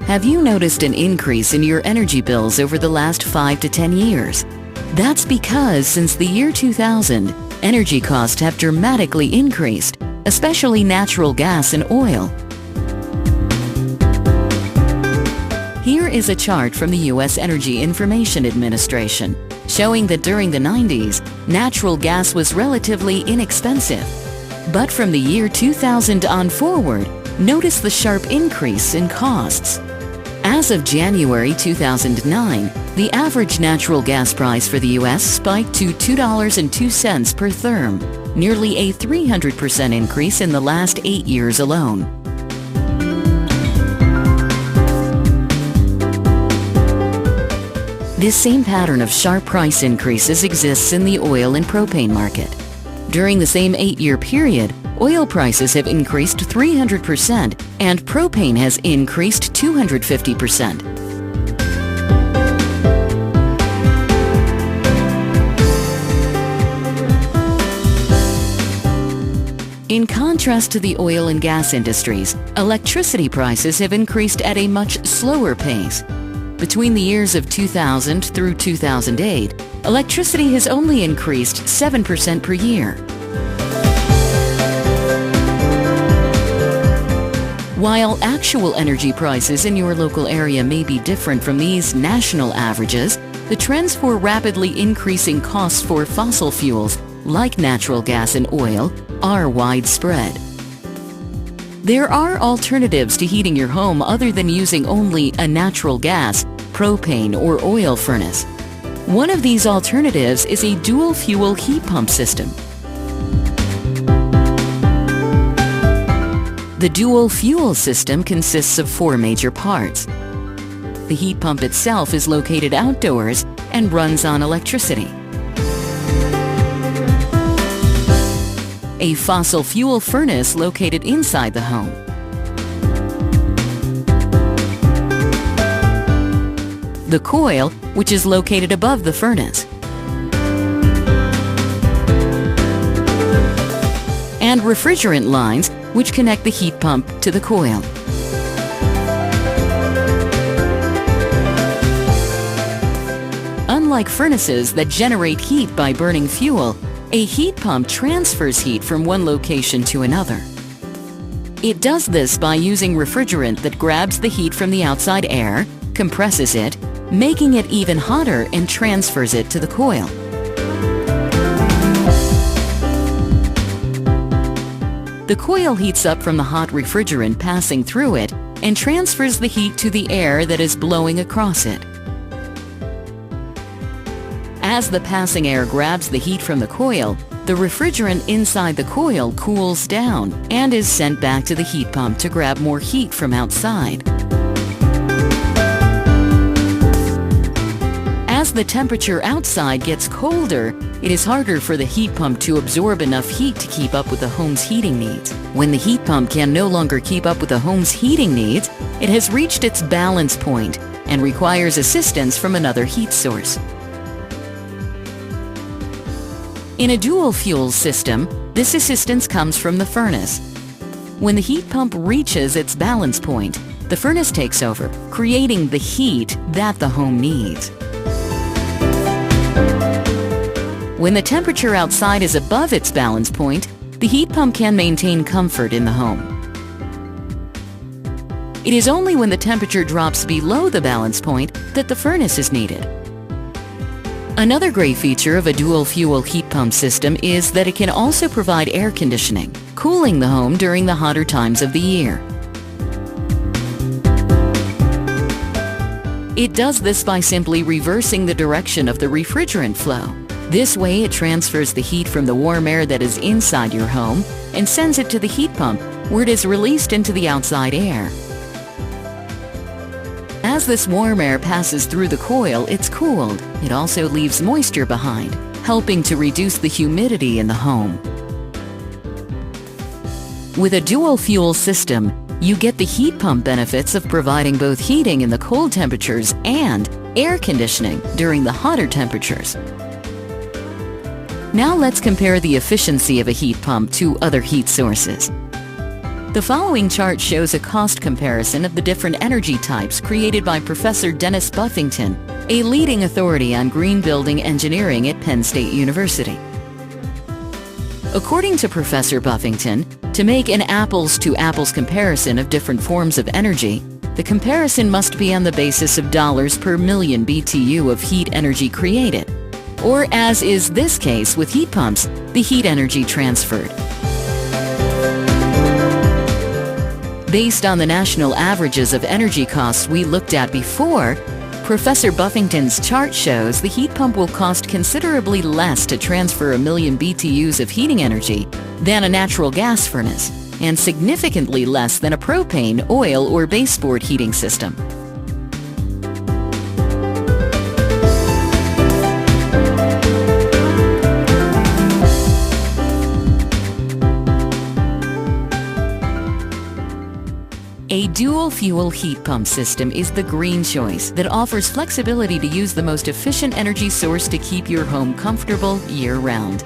Have you noticed an increase in your energy bills over the last 5 to 10 years? That's because since the year 2000, energy costs have dramatically increased, especially natural gas and oil. Here is a chart from the U.S. Energy Information Administration showing that during the 90s, natural gas was relatively inexpensive. But from the year 2000 on forward, notice the sharp increase in costs. As of January 2009, the average natural gas price for the U.S. spiked to $2.02 per therm, nearly a 300% increase in the last 8 years alone. This same pattern of sharp price increases exists in the oil and propane market. During the same 8-year period, oil prices have increased 300% and propane has increased 250%. In contrast to the oil and gas industries, electricity prices have increased at a much slower pace. Between the years of 2000 through 2008, electricity has only increased 7% per year. While actual energy prices in your local area may be different from these national averages, the trends for rapidly increasing costs for fossil fuels, like natural gas and oil, are widespread. There are alternatives to heating your home other than using only a natural gas, propane, or oil furnace. One of these alternatives is a dual-fuel heat pump system. The dual-fuel system consists of 4 major parts. The heat pump itself is located outdoors and runs on electricity. A fossil fuel furnace located inside the home. The coil, which is located above the furnace. And refrigerant lines, which connect the heat pump to the coil. Unlike furnaces that generate heat by burning fuel, a heat pump transfers heat from one location to another. It does this by using refrigerant that grabs the heat from the outside air, compresses it, making it even hotter, and transfers it to the coil. The coil heats up from the hot refrigerant passing through it and transfers the heat to the air that is blowing across it. As the passing air grabs the heat from the coil, the refrigerant inside the coil cools down and is sent back to the heat pump to grab more heat from outside. As the temperature outside gets colder, it is harder for the heat pump to absorb enough heat to keep up with the home's heating needs. When the heat pump can no longer keep up with the home's heating needs, it has reached its balance point and requires assistance from another heat source. In a dual-fuel system, this assistance comes from the furnace. When the heat pump reaches its balance point, the furnace takes over, creating the heat that the home needs. When the temperature outside is above its balance point, the heat pump can maintain comfort in the home. It is only when the temperature drops below the balance point that the furnace is needed. Another great feature of a dual-fuel heat pump system is that it can also provide air conditioning, cooling the home during the hotter times of the year. It does this by simply reversing the direction of the refrigerant flow. This way, it transfers the heat from the warm air that is inside your home and sends it to the heat pump, where it is released into the outside air. As this warm air passes through the coil, it's cooled. It also leaves moisture behind, helping to reduce the humidity in the home. With a dual-fuel system, you get the heat pump benefits of providing both heating in the cold temperatures and air conditioning during the hotter temperatures. Now let's compare the efficiency of a heat pump to other heat sources. The following chart shows a cost comparison of the different energy types created by Professor Dennis Buffington, a leading authority on green building engineering at Penn State University. According to Professor Buffington, to make an apples-to-apples comparison of different forms of energy, the comparison must be on the basis of dollars per million BTU of heat energy created, or as is this case with heat pumps, the heat energy transferred. Based on the national averages of energy costs we looked at before, Professor Buffington's chart shows the heat pump will cost considerably less to transfer 1 million BTUs of heating energy than a natural gas furnace, and significantly less than a propane, oil, or baseboard heating system. A dual-fuel heat pump system is the green choice that offers flexibility to use the most efficient energy source to keep your home comfortable year-round.